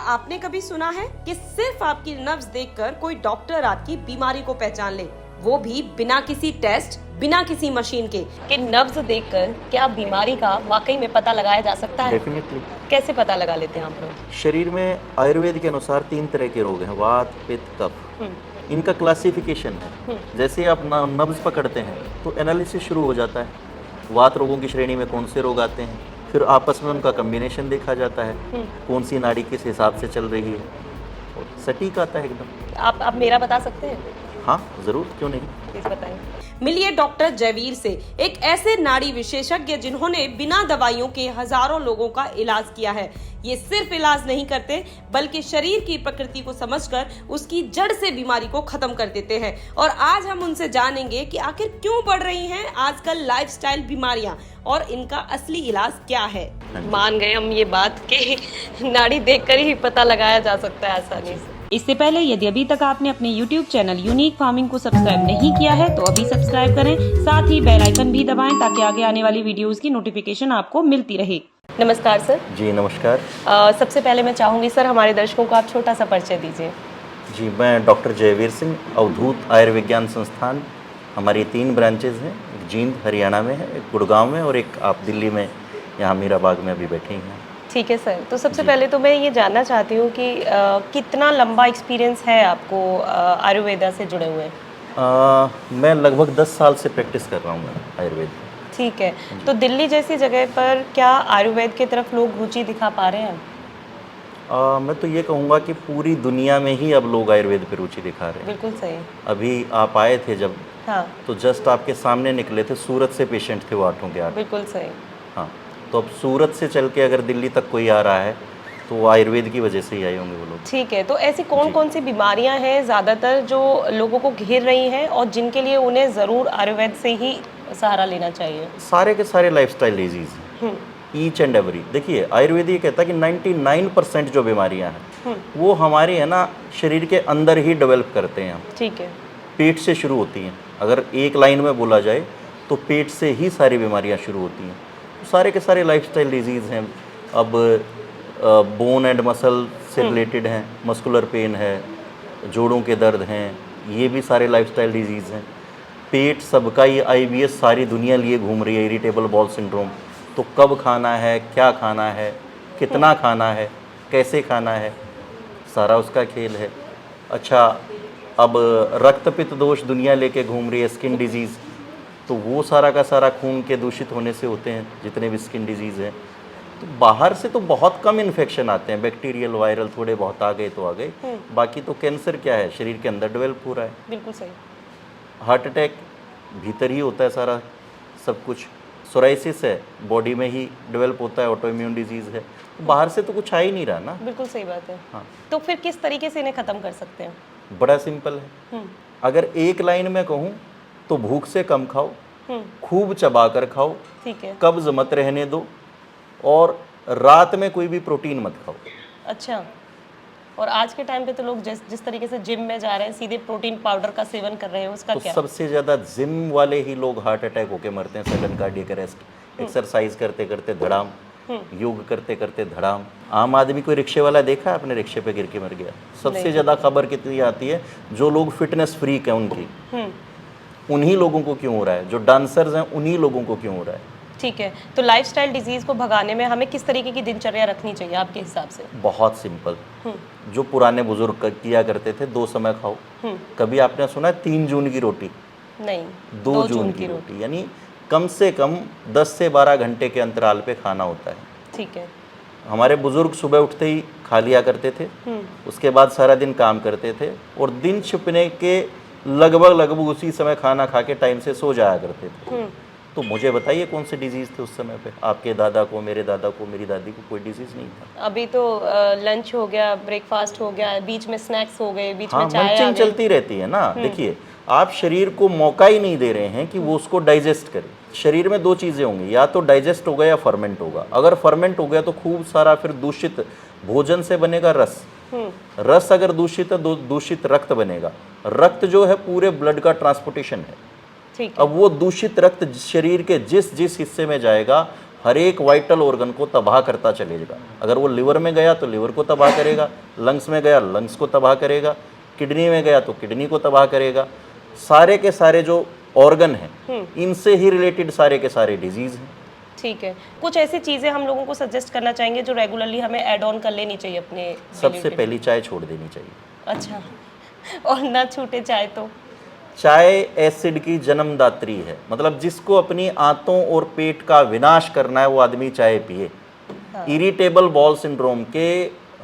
आपने कभी सुना है कि सिर्फ आपकी नब्ज देखकर कोई डॉक्टर आपकी बीमारी को पहचान ले, वो भी बिना किसी टेस्ट, बिना किसी मशीन के? कि नब्ज देखकर क्या बीमारी का वाकई में पता लगाया जा सकता है? डेफिनेटली। कैसे पता लगा लेते हैं आप लोग? शरीर में आयुर्वेद के अनुसार 3 तरह के रोग हैं, वात, पित्त, कफ। इनका क्लासिफिकेशन है। जैसे आप नब्ज पकड़ते हैं तो एनालिसिस शुरू हो जाता है, वात रोगों की श्रेणी में कौन से रोग आते हैं, फिर आपस में उनका कम्बिनेशन देखा जाता है, कौन सी नाड़ी किस हिसाब से चल रही है, और सटीक आता है एकदम। आप मेरा बता सकते हैं? हाँ ज़रूर, क्यों नहीं। प्लीज बताइए। मिलिए डॉक्टर जयवीर से, एक ऐसे नाड़ी विशेषज्ञ जिन्होंने बिना दवाइयों के हजारों लोगों का इलाज किया है। ये सिर्फ इलाज नहीं करते बल्कि शरीर की प्रकृति को समझकर उसकी जड़ से बीमारी को खत्म कर देते हैं। और आज हम उनसे जानेंगे कि आखिर क्यों बढ़ रही हैं आजकल लाइफस्टाइल बीमारियां और इनका असली इलाज क्या है। मान गए हम ये बात कि नाड़ी देखकर ही पता लगाया जा सकता है आसानी से। इससे पहले यदि अभी तक आपने अपने YouTube चैनल यूनिक फार्मिंग को सब्सक्राइब नहीं किया है तो अभी सब्सक्राइब करें, साथ ही बेल आइकन भी दबाएं ताकि आगे आने वाली वीडियोस की नोटिफिकेशन आपको मिलती रहे। नमस्कार सर। जी नमस्कार। सबसे पहले मैं चाहूंगी सर हमारे दर्शकों को आप छोटा सा परिचय दीजिए। जी मैं डॉक्टर जयवीर सिंह, अवधूत आयुर्विज्ञान संस्थान। हमारी 3 ब्रांचेज हैं, एक जींद हरियाणा में है, एक गुड़गांव में और एक आप दिल्ली में यहाँ मीराबाग में अभी बैठे हैं। ठीक है सर। तो सबसे पहले तो मैं ये जानना चाहती हूँ कि कितना लंबा एक्सपीरियंस है आपको आयुर्वेदा से जुड़े हुए? मैं लगभग 10 साल से प्रैक्टिस कर रहा हूँ आयुर्वेद। ठीक है। तो दिल्ली जैसी जगह पर क्या आयुर्वेद की तरफ लोग रुचि दिखा पा रहे हैं? मैं तो ये कहूँगा कि पूरी दुनिया में ही अब लोग आयुर्वेद पे रुचि दिखा रहे हैं। बिल्कुल सही। अभी आप आए थे जब, हाँ, तो जस्ट आपके सामने निकले थे, सूरत से पेशेंट थे वो 8 के 8। बिल्कुल सही। हाँ, तो अब सूरत से चल के अगर दिल्ली तक कोई आ रहा है तो वो आयुर्वेद की वजह से ही आए होंगे वो लोग। ठीक है। तो ऐसी कौन कौन सी बीमारियां हैं ज़्यादातर जो लोगों को घेर रही हैं और जिनके लिए उन्हें ज़रूर आयुर्वेद से ही सहारा लेना चाहिए? सारे के सारे लाइफस्टाइल डिजीज हैं, ईच एंड एवरी। देखिए आयुर्वेद ये कहता है कि 99% जो बीमारियां हैं वो हमारे है ना शरीर के अंदर ही डेवलप करते हैं हम। ठीक है। पेट से शुरू होती हैं। अगर एक लाइन में बोला जाए तो पेट से ही सारी बीमारियां शुरू होती हैं। सारे के सारे लाइफस्टाइल डिजीज़ हैं। अब बोन एंड मसल से रिलेटेड हैं, मस्कुलर पेन है, जोड़ों के दर्द हैं, ये भी सारे लाइफस्टाइल डिजीज़ हैं। पेट सबका ही IBS सारी दुनिया लिए घूम रही है, इरिटेबल बाउल सिंड्रोम। तो कब खाना है, क्या खाना है, कितना खाना है, कैसे खाना है, सारा उसका खेल है। अच्छा, अब रक्त पित्त दोष दुनिया लेके घूम रही है, स्किन डिजीज़, तो वो सारा का सारा खून के दूषित होने से होते हैं जितने भी स्किन डिजीज़ हैं। तो बाहर से तो बहुत कम इन्फेक्शन आते हैं, बैक्टीरियल वायरल थोड़े बहुत आ गए तो आ गए, बाकी तो कैंसर क्या है शरीर के अंदर डेवलप हो रहा है। बिल्कुल सही। हार्ट अटैक भीतर ही होता है सारा सब कुछ। सोराइसिस है बॉडी में ही डेवलप होता है, ऑटो इम्यून डिजीज़ है, बाहर से तो कुछ आ ही नहीं रहा ना। बिल्कुल सही बात है। हाँ, तो फिर किस तरीके से इन्हें ख़त्म कर सकते हैं? बड़ा सिंपल है। अगर एक लाइन में कहूँ तो भूख से कम खाओ, खूब चबा कर खाओ, ठीक है, कब्ज मत रहने दो, और रात में कोई भी प्रोटीन मत खाओ। अच्छा। और आज के टाइम पे तो लोग जिस तरीके से जिम में जा रहे हैं, सीधे प्रोटीन पाउडर का सेवन कर रहे हैं, उसका तो क्या? सबसे ज़्यादा जिम वाले ही लोग हार्ट अटैक होके मरते हैं, सडन कार्डियक अरेस्ट। एक्सरसाइज करते करते धड़ाम, योग करते करते धड़ाम। आम आदमी कोई रिक्शे वाला देखा है अपने रिक्शे पे गिर के मर गया? सबसे ज़्यादा खबर कितनी आती है जो लोग फिटनेस फ्रीक हैं उनकी, उन्हीं लोगों को क्यों हो रहा है, जो डांसर्स हैं उन्हीं लोगों को क्यों हो रहा है। ठीक है। तो लाइफस्टाइल डिजीज़ को भगाने में हमें किस तरीके की दिनचर्या रखनी चाहिए आपके हिसाब से? बहुत सिंपल, जो पुराने बुजुर्ग किया करते थे, 2 समय खाओ। कभी आपने सुना है 3 जून की रोटी? नहीं, 2 जून की रोटी, यानी कम से कम 10 से 12 घंटे के अंतराल पे खाना होता है। ठीक है। हमारे बुजुर्ग सुबह उठते ही खा लिया करते थे, उसके बाद सारा दिन काम करते थे और दिन छिपने के लगभग उसी समय खाना खा के टाइम से सो जाया करते थे। तो मुझे बताइए कौन से डिजीज़ थे उस समय पे? आपके दादा को, मेरे दादा को, मेरी दादी को कोई डिजीज़ नहीं था। अभी तो लंच हो गया, ब्रेकफास्ट हो गया, बीच में स्नैक्स हो गए, बीच में चाय आ मंचिंग गई। चलती रहती है ना। देखिए आप शरीर को मौका ही नहीं दे रहे हैं कि वो उसको डाइजेस्ट करे। शरीर में 2 चीज़ें होंगी, या तो डाइजेस्ट होगा या फर्मेंट होगा। अगर फर्मेंट हो गया तो खूब सारा फिर दूषित भोजन से बनेगा रस, रस अगर दूषित है दूषित रक्त बनेगा। रक्त जो है पूरे ब्लड का ट्रांसपोर्टेशन है। अब वो दूषित रक्त शरीर के जिस जिस हिस्से में जाएगा हर एक वाइटल ऑर्गन को तबाह करता चलेगा। अगर वो लिवर में गया तो लिवर को तबाह करेगा, लंग्स में गया लंग्स को तबाह करेगा, किडनी में गया तो किडनी को तबाह करेगा। सारे के सारे जो ऑर्गन हैं इनसे ही रिलेटेड सारे के सारे डिजीज हैं। ठीक है, कुछ ऐसी चीजें हम लोगों को सजेस्ट करना चाहेंगे जो रेगुलरली हमें ऐड ऑन कर लेनी चाहिए अपने सबसे पहली चाय छोड़ देनी चाहिए। अच्छा, और ना छूटे चाय तो? चाय एसिड की जन्मदात्री है, मतलब जिसको अपनी आंतों और पेट का विनाश करना है वो आदमी चाय पिए। इरिटेबल बॉल सिंड्रोम के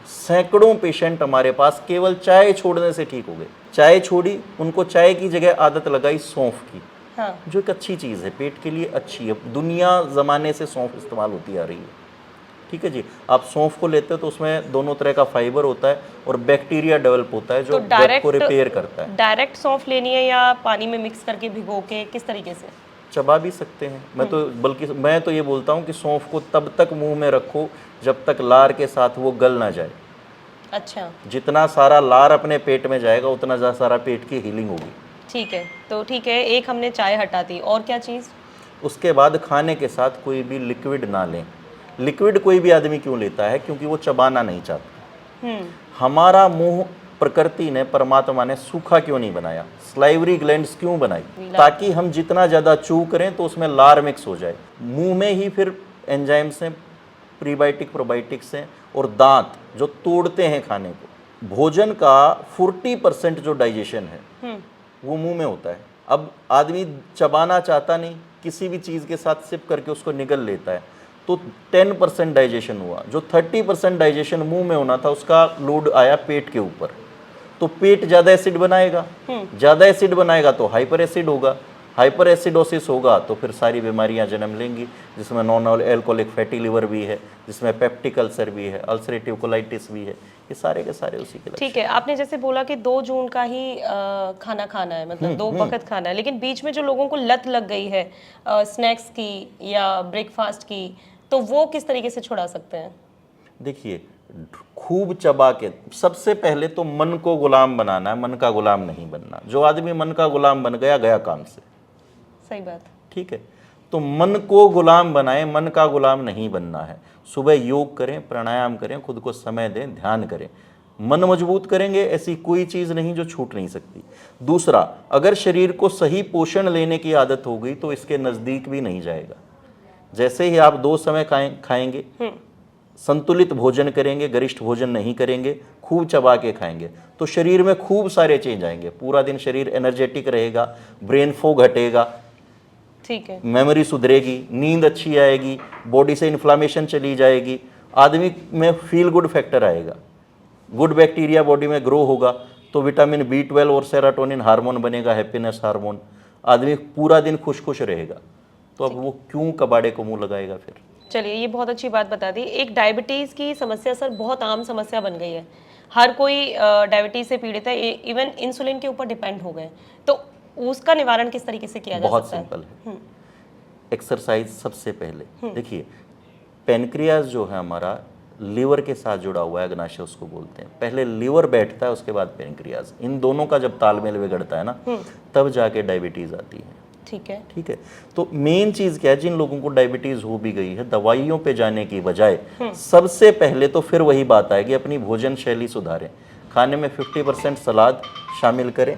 सैकड़ों पेशेंट हमारे पास केवल चाय छोड़ने से ठीक हो गए। चाय छोड़ी, उनको चाय की जगह आदत लगाई सौंफ की। हाँ। जो एक अच्छी चीज़ है, पेट के लिए अच्छी है। दुनिया ज़माने से सौंफ इस्तेमाल होती आ रही है, ठीक है जी। आप सौंफ को लेते हो तो उसमें दोनों तरह का फाइबर होता है और बैक्टीरिया डेवलप होता है जो गट को रिपेयर करता है। डायरेक्ट सौंफ लेनी है या पानी में मिक्स करके भिगो के, किस तरीके से? चबा भी सकते हैं। मैं तो ये बोलता हूँ कि सौंफ को तब तक मुंह में रखो जब तक लार के साथ वो गल ना जाए। अच्छा, जितना सारा लार अपने पेट में जाएगा उतना ज़्यादा सारा पेट की हीलिंग होगी। ठीक है, तो ठीक है, एक हमने चाय हटा दी, और क्या चीज़? उसके बाद खाने के साथ कोई भी लिक्विड ना लें। लिक्विड कोई भी आदमी क्यों लेता है? क्योंकि वो चबाना नहीं चाहता। हमारा मुंह प्रकृति ने, परमात्मा ने सूखा क्यों नहीं बनाया? स्लाइवरी ग्लैंड्स क्यों बनाई? ताकि हम जितना ज़्यादा च्यू करें तो उसमें लार मिक्स हो जाए। मुंह में ही फिर एंजाइम्स हैं, प्रीबायोटिक प्रोबायोटिक्स हैं और दांत जो तोड़ते हैं खाने को। भोजन का 40% जो डाइजेशन है वो मुंह में होता है। अब आदमी चबाना चाहता नहीं, किसी भी चीज़ के साथ सिप करके उसको निगल लेता है, तो 10% डाइजेशन हुआ। जो 30% डाइजेशन मुंह में होना था उसका लोड आया पेट के ऊपर। तो पेट ज़्यादा एसिड बनाएगा, ज़्यादा एसिड बनाएगा तो हाइपर एसिड होगा, हाइपर एसिडोसिस होगा तो फिर सारी बीमारियां जन्म लेंगी, जिसमें नॉन एल्कोहलिक फैटी लिवर भी है, जिसमें पेप्टिक अल्सर भी है, अल्सरेटिव कोलाइटिस भी है। ये सारे के सारे उसी के लक्षण। ठीक है, आपने जैसे बोला कि 2 जून का ही खाना खाना है, मतलब 2 वक्त खाना है, लेकिन बीच में जो लोगों को लत लग गई है स्नैक्स की या ब्रेकफास्ट की, तो वो किस तरीके से छुड़ा सकते हैं? देखिए, खूब चबा के सबसे पहले तो मन को गुलाम बनाना है, मन का गुलाम नहीं बनना। जो आदमी मन का गुलाम बन गया, गया काम से। सही बात। ठीक है, तो मन को गुलाम बनाएं, मन का गुलाम नहीं बनना है। सुबह योग करें, प्राणायाम करें, खुद को समय दें, ध्यान करें। मन मजबूत करेंगे, ऐसी कोई चीज़ नहीं जो छूट नहीं सकती। दूसरा, अगर शरीर को सही पोषण लेने की आदत हो गई तो इसके नज़दीक भी नहीं जाएगा। जैसे ही आप 2 समय खाएंगे, संतुलित भोजन करेंगे, गरिष्ठ भोजन नहीं करेंगे, खूब चबा के खाएंगे, तो शरीर में खूब सारे चेंज आएंगे। पूरा दिन शरीर एनर्जेटिक रहेगा, ब्रेन फॉग हटेगा, ठीक है, मेमोरी सुधरेगी, नींद अच्छी आएगी, बॉडी से इन्फ्लामेशन चली जाएगी, आदमी में फील गुड फैक्टर आएगा, गुड बैक्टीरिया बॉडी में ग्रो होगा, तो विटामिन B12 और सेरोटोनिन हार्मोन बनेगा, हैप्पीनेस हार्मोन। आदमी पूरा दिन खुश खुश रहेगा। तो अब वो क्यों कबाड़े को मुंह लगाएगा फिर? चलिए, ये बहुत अच्छी बात बता दी। एक डायबिटीज़ की समस्या सर बहुत आम समस्या बन गई है, हर कोई डायबिटीज़ से पीड़ित है, इवन इंसुलिन के ऊपर डिपेंड हो गए, तो उसका निवारण किस तरीके से किया जा बहुत सकता है? सिंपल है, एक्सरसाइज सबसे पहले। देखिए, पेनक्रियाज जो है हमारा लीवर के साथ जुड़ा हुआ है, अग्नाशय उसको बोलते हैं। पहले लीवर बैठता है, उसके बाद पेनक्रियाज। इन दोनों का जब तालमेल बिगड़ता है ना, तब जाके डायबिटीज़ आती है। ठीक है, ठीक है, तो मेन चीज़ क्या है? जिन लोगों को डायबिटीज़ हो भी गई है, दवाइयों पे जाने की बजाय सबसे पहले तो फिर वही बात आएगी, अपनी भोजन शैली सुधारें। खाने में 50% सलाद शामिल करें,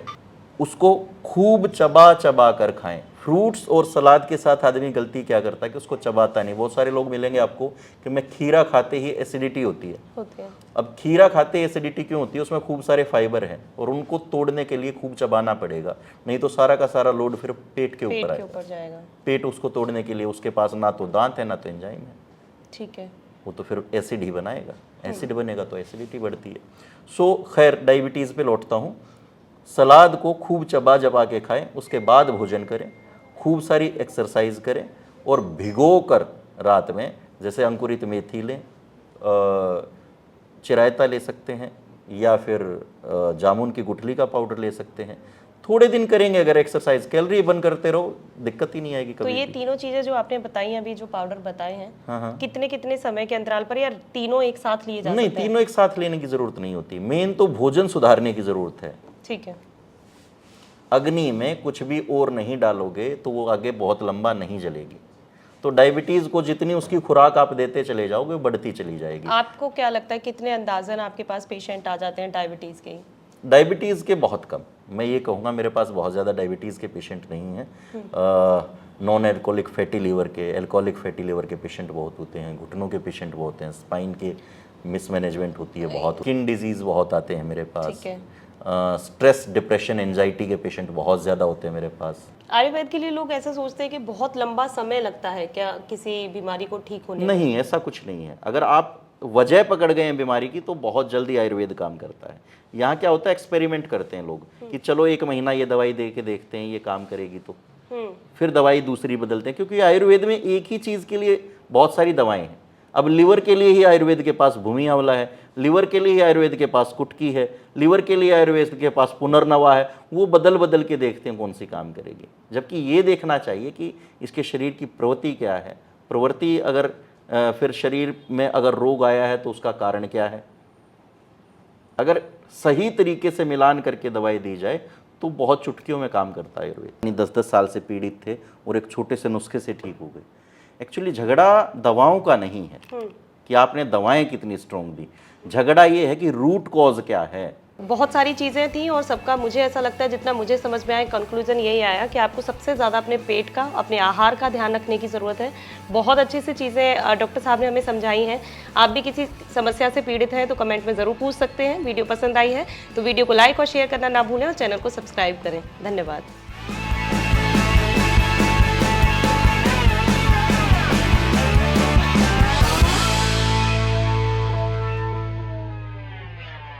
उसको खूब चबा चबा कर खाएं। फ्रूट्स और सलाद के साथ आदमी गलती क्या करता है कि उसको चबाता नहीं। बहुत सारे लोग मिलेंगे आपको कि मैं खीरा खाते ही एसिडिटी होती है। अब खीरा खाते ही एसिडिटी क्यों होती है? उसमें खूब सारे फाइबर हैं और उनको तोड़ने के लिए खूब चबाना पड़ेगा, नहीं तो सारा का सारा लोड फिर पेट के ऊपर जाएगा। पेट उसको तोड़ने के लिए उसके पास ना तो दांत है ना तो एंजाइम है। ठीक है, वो तो फिर एसिड ही बनाएगा, एसिड बनेगा तो एसिडिटी बढ़ती है। सो खैर, डायबिटीज़ पे लौटता हूँ। सलाद को खूब चबा चबा के खाएं, उसके बाद भोजन करें, खूब सारी एक्सरसाइज करें और भिगो कर रात में, जैसे अंकुरित मेथी लें, चिरायता ले सकते हैं, या फिर जामुन की गुठली का पाउडर ले सकते हैं। थोड़े दिन करेंगे अगर एक्सरसाइज, कैलोरी बर्न करते रहो, दिक्कत ही नहीं आएगी कभी। तो ये तीनों चीजें जो आपने बताई हैं, अभी जो पाउडर बताए हैं, कितने कितने समय के अंतराल पर, या तीनों एक साथ लिए जा सकते हैं? नहीं, तीनों एक साथ लेने की जरूरत नहीं होती। मेन तो भोजन सुधारने की जरूरत है। ठीक है, अग्नि में कुछ भी और नहीं डालोगे तो वो आगे बहुत लंबा नहीं जलेगी। तो डायबिटीज़ को जितनी उसकी खुराक आप देते चले जाओगे वो बढ़ती चली जाएगी। आपको क्या लगता है कितने अंदाजन आपके पास पेशेंट आ जाते हैं डायबिटीज़ के? डायबिटीज़ के बहुत कम, मैं ये कहूँगा मेरे पास बहुत ज़्यादा डायबिटीज़ के पेशेंट नहीं हैं। नॉन एल्कोहलिक फैटी लीवर के, एल्कोहलिक फैटी लीवर के पेशेंट बहुत होते हैं, घुटनों के पेशेंट बहुत होते हैं, स्पाइन के मिसमैनेजमेंट होती है बहुत, स्किन डिजीज़ बहुत आते हैं मेरे पास, ठीक है। स्ट्रेस डिप्रेशन एंजाइटी के पेशेंट बहुत ज़्यादा होते हैं मेरे पास। आयुर्वेद के लिए लोग ऐसा सोचते हैं कि बहुत लंबा समय लगता है क्या किसी बीमारी को ठीक होने में? नहीं, ऐसा कुछ नहीं है। अगर आप वजह पकड़ गए हैं बीमारी की तो बहुत जल्दी आयुर्वेद काम करता है। यहाँ क्या होता है, एक्सपेरिमेंट करते हैं लोग कि चलो 1 महीना ये दवाई दे के देखते हैं ये काम करेगी तो फिर दवाई दूसरी बदलते हैं, क्योंकि आयुर्वेद में एक ही चीज़ के लिए बहुत सारी दवाएं हैं। अब लिवर के लिए ही आयुर्वेद के पास भूमि आंवला है, लिवर के लिए ही आयुर्वेद के पास कुटकी है, लिवर के लिए आयुर्वेद के पास पुनर्नवा है। वो बदल बदल के देखते हैं कौन सी काम करेगी, जबकि ये देखना चाहिए कि इसके शरीर की प्रवृत्ति क्या है, प्रवृत्ति अगर फिर शरीर में अगर रोग आया है तो उसका कारण क्या है। अगर सही तरीके से मिलान करके दवाई दी जाए तो बहुत चुटकियों में काम करता है आयुर्वेद। 10-10 साल से पीड़ित थे और एक छोटे से नुस्खे से ठीक हो गए। एक्चुअली झगड़ा दवाओं का नहीं है कि आपने दवाएं कितनी स्ट्रॉन्ग दी, झगड़ा ये है कि रूट कॉज क्या है। बहुत सारी चीज़ें थी और सबका मुझे ऐसा लगता है, जितना मुझे समझ में आया, कंक्लूजन यही आया कि आपको सबसे ज़्यादा अपने पेट का, अपने आहार का ध्यान रखने की ज़रूरत है। बहुत अच्छी सी चीज़ें डॉक्टर साहब ने हमें समझाई हैं। आप भी किसी समस्या से पीड़ित हैं तो कमेंट में ज़रूर पूछ सकते हैं। वीडियो पसंद आई है तो वीडियो को लाइक और शेयर करना ना भूलें और चैनल को सब्सक्राइब करें। धन्यवाद।